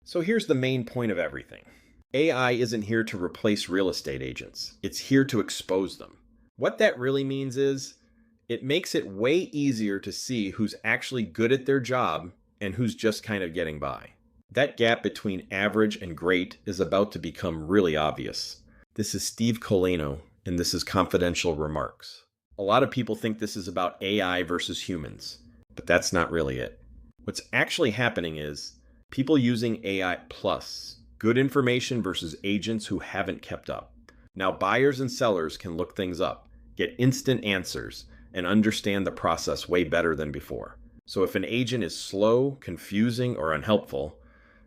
So here's the main point of everything. AI isn't here to replace real estate agents. It's here to expose them. What that really means is it makes it way easier to see who's actually good at their job and who's just kind of getting by. That gap between average and great is about to become really obvious. This is Steve Colano, and this is Confidential Remarks. A lot of people think this is about AI versus humans, but that's not really it. What's actually happening is people using AI plus good information versus agents who haven't kept up. Now buyers and sellers can look things up, get instant answers, and understand the process way better than before. So if an agent is slow, confusing, or unhelpful,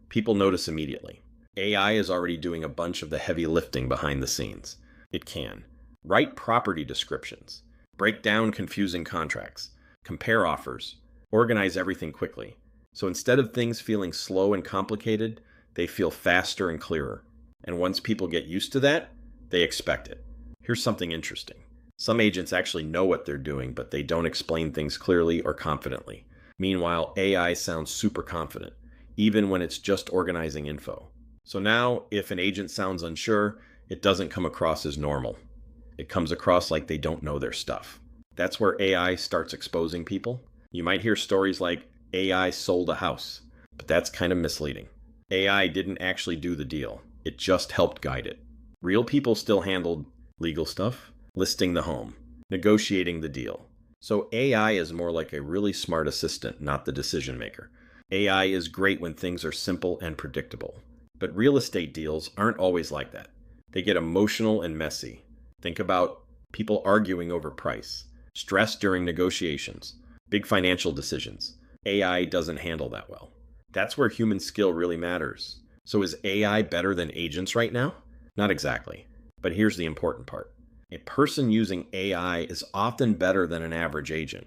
people notice immediately. AI is already doing a bunch of the heavy lifting behind the scenes. It can write property descriptions, break down confusing contracts, compare offers, organize everything quickly. So instead of things feeling slow and complicated, they feel faster and clearer. And once people get used to that, they expect it. Here's something interesting. Some agents actually know what they're doing, but they don't explain things clearly or confidently. Meanwhile, AI sounds super confident, even when it's just organizing info. So now, if an agent sounds unsure, it doesn't come across as normal. It comes across like they don't know their stuff. That's where AI starts exposing people. You might hear stories like, AI sold a house, but that's kind of misleading. AI didn't actually do the deal. It just helped guide it. Real people still handled legal stuff, listing the home, negotiating the deal. So AI is more like a really smart assistant, not the decision maker. AI is great when things are simple and predictable. But real estate deals aren't always like that. They get emotional and messy. Think about people arguing over price, stress during negotiations, big financial decisions. AI doesn't handle that well. That's where human skill really matters. So is AI better than agents right now? Not exactly. But here's the important part. A person using AI is often better than an average agent.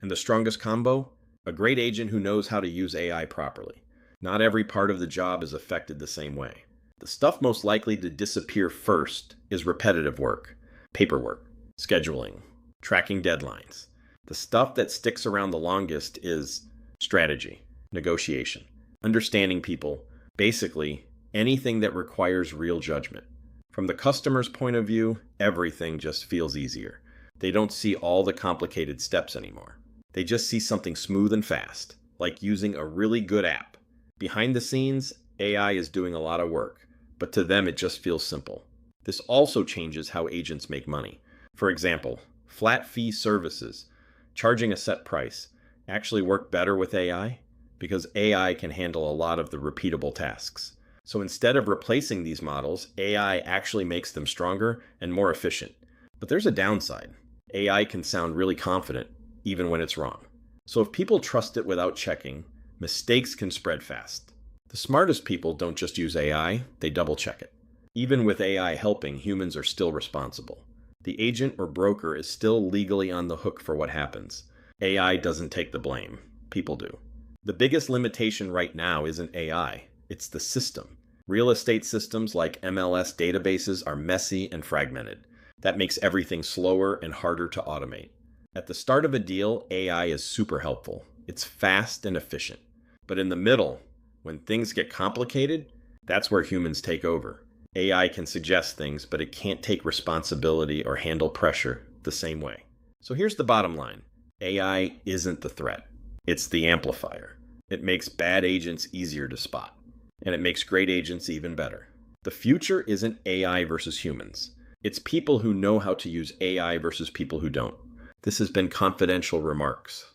And the strongest combo? A great agent who knows how to use AI properly. Not every part of the job is affected the same way. The stuff most likely to disappear first is repetitive work, paperwork, scheduling, tracking deadlines. The stuff that sticks around the longest is strategy, negotiation, understanding people, basically anything that requires real judgment. From the customer's point of view, everything just feels easier. They don't see all the complicated steps anymore. They just see something smooth and fast, like using a really good app. Behind the scenes, AI is doing a lot of work, but to them it just feels simple. This also changes how agents make money. For example, flat fee services, charging a set price, actually work better with AI because AI can handle a lot of the repeatable tasks. So instead of replacing these models, AI actually makes them stronger and more efficient. But there's a downside. AI can sound really confident, even when it's wrong. So if people trust it without checking, mistakes can spread fast. The smartest people don't just use AI, they double check it. Even with AI helping, humans are still responsible. The agent or broker is still legally on the hook for what happens. AI doesn't take the blame. People do. The biggest limitation right now isn't AI. It's the system. Real estate systems like MLS databases are messy and fragmented. That makes everything slower and harder to automate. At the start of a deal, AI is super helpful. It's fast and efficient. But in the middle, when things get complicated, that's where humans take over. AI can suggest things, but it can't take responsibility or handle pressure the same way. So here's the bottom line. AI isn't the threat. It's the amplifier. It makes bad agents easier to spot. And it makes great agents even better. The future isn't AI versus humans. It's people who know how to use AI versus people who don't. This has been Confidential Remarks.